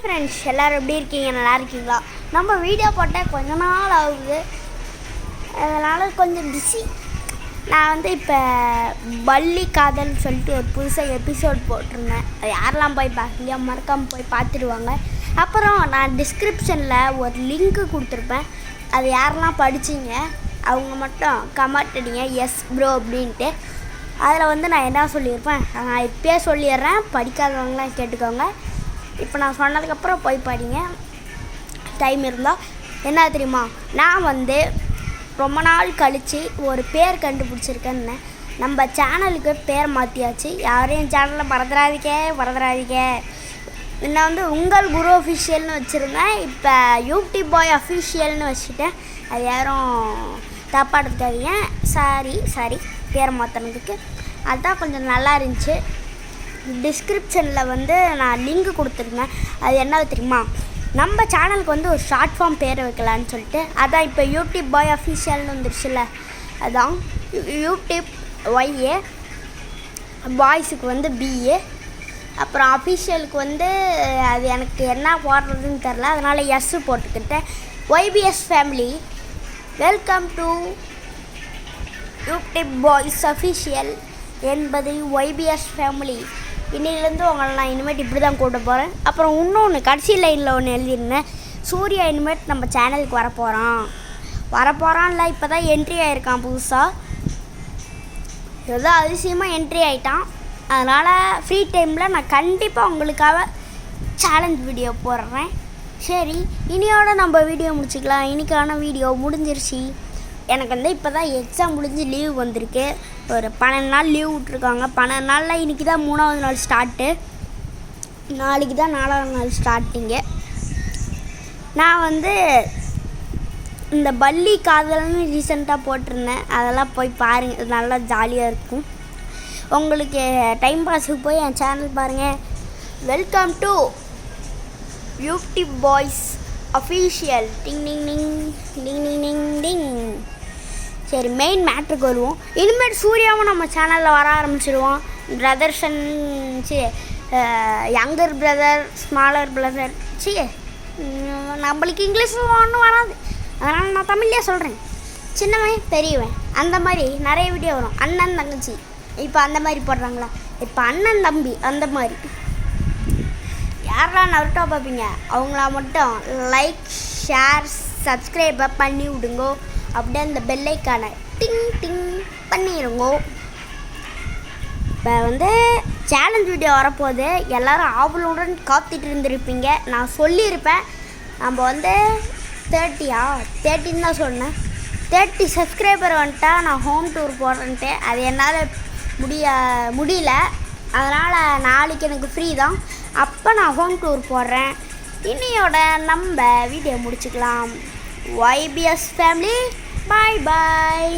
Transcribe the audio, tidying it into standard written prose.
Friends எல்லோரும் எப்படி இருக்கீங்க? நல்லா இருக்கீங்களா? நம்ம வீடியோ போட்டால் கொஞ்ச நாள் ஆகுது, அதனால் கொஞ்சம் பிஸி. நான் இப்போ பள்ளி காதல்னு சொல்லிட்டு ஒரு புதுசாக எபிசோட் போட்டிருந்தேன். அது யாரெல்லாம் போய் பார்க்கலையோ மறக்காமல் போய் பார்த்துடுவாங்க. அப்புறம் நான் டிஸ்கிரிப்ஷனில் ஒரு லிங்க்கு கொடுத்துருப்பேன். அது யாரெல்லாம் படிச்சிங்க அவங்க மட்டும் கமெண்ட் அடிங்க எஸ் ப்ரோ அப்படின்ட்டு. அதில் நான் என்ன சொல்லியிருப்பேன் நான் இப்போயே சொல்லிடுறேன், படிக்காதவங்களாம் கேட்டுக்கோங்க. இப்போ நான் சொன்னதுக்கப்புறம் போய் படிங்க டைம் இருந்தால். என்ன தெரியுமா, நான் ரொம்ப நாள் கழித்து ஒரு பேர் கண்டுபிடிச்சிருக்கேன்னு. நம்ம சேனலுக்கு பேர் மாற்றியாச்சு. யாரையும் சேனலில் மறந்துடாதீங்க. நான் உங்கள் குரு அஃபிஷியல்னு வச்சுருந்தேன், இப்போ யூடியூப் பாய் அஃபிஷியல்னு வச்சுட்டேன். அது யாரும் தப்பாக எடுத்துக்காதீங்க. சாரி பேர் மாற்றினதுக்கு. அதுதான் கொஞ்சம் நல்லா இருந்துச்சு. டிஸ்கிரிப்ஷனில் நான் லிங்க் கொடுத்துருந்தேன். அது என்ன தெரியுமா, நம்ம சேனலுக்கு ஒரு ஷார்ட் ஃபார்ம் பேர் வைக்கலான்னு சொல்லிட்டு. அதான் இப்போ யூடியூப் பாய் அஃபிஷியல்னு வந்துருச்சுல்ல, அதான் யூடியூப் ஒய்ஏ, பாய்ஸுக்கு பிஏ, அப்புறம் அஃபிஷியலுக்கு அது எனக்கு என்ன போடுறதுன்னு தெரில, அதனால் எஸ்ஸு போட்டுக்கிட்டேன். YBS family welcome to YouTube Boys official என்பது ஒய்பிஎஸ் ஃபேமிலி. இன்னிலேருந்து உங்களை நான் இனிமேட்டு இப்படி தான் கூட்ட போகிறேன். அப்புறம் இன்னொன்று கடைசி லைனில் ஒன்று எழுதியிருந்தேன், சூர்யா இனிமேட் நம்ம சேனலுக்கு வரப்போகிறான்ல. இப்போ தான் என்ட்ரி ஆகிருக்கான் புதுசாக, ஏதோ அதிசயமாக என்ட்ரி ஆகிட்டான். அதனால் ஃப்ரீ டைமில் நான் கண்டிப்பாக உங்களுக்காக சேலஞ்ச் வீடியோ போடுறேன். சரி, இனியோட நம்ம வீடியோ முடிச்சுக்கலாம். இன்றைக்கான வீடியோ முடிஞ்சிருச்சு. எனக்கு இப்போ தான் எக்ஸாம் முடிஞ்சு லீவ் வந்திருக்கு. ஒரு 12 நாள் லீவ் விட்ருக்காங்க. 12 நாளில் இன்றைக்கி தான் 3ஆவது நாள் ஸ்டார்ட்டு, நாளைக்கு தான் 4ஆவது நாள் ஸ்டார்டிங்கு. நான் இந்த பள்ளி காதல்னு ரீசெண்டாக போட்டிருந்தேன், அதெல்லாம் போய் பாருங்கள், நல்லா ஜாலியாக இருக்கும். உங்களுக்கு டைம் பாஸுக்கு போய் என் சேனல் பாருங்கள். Welcome to YouTube Boys official. Ding ding ding ding ding ding ding. சரி, மெயின் மேட்ருக்கு வருவோம். இனிமேல் சூர்யாவும் நம்ம சேனலில் வர ஆரம்பிச்சிடுவோம். Brothers and younger brother, smaller brother. நம்மளுக்கு இங்கிலீஷும் ஒன்றும் வராது, அதனால் நான் தமிழ்லேயே சொல்கிறேன். சின்னவன் பெரியவன் அந்த மாதிரி நிறைய வீடியோ வரும். அண்ணன் தங்கச்சி இப்போ அந்த மாதிரி போடுறாங்களா, இப்போ அண்ணன் தம்பி அந்த மாதிரி. யாரெல்லாம் நருட்டோ பார்ப்பீங்க அவங்கள மட்டும் லைக் ஷேர் சப்ஸ்கிரைபை பண்ணி விடுங்கோ. அப்படியே அந்த பெல்லைக்கான டிங் டிங் பண்ணிடுங்கோ. இப்போ சேலஞ்ச் வீடியோ வரப்போகுது, எல்லோரும் ஆவலுடன் காத்துட்டு இருந்திருப்பீங்க. நான் சொல்லியிருப்பேன் நம்ம 30 தான் சொன்னேன். 30 சப்ஸ்கிரைபர் வந்துட்டா நான் ஹோம் டூர் போடுறேன்ட்டு. அது என்னால் முடியல. அதனால் நாளைக்கு எனக்கு ஃப்ரீ தான், அப்போ நான் ஹோம் டூர் போடுறேன். இன்னையோட நம்ம வீடியோ முடிச்சுக்கலாம். ஒய்பிஎஸ் ஃபேமிலி, பாய் பாய்.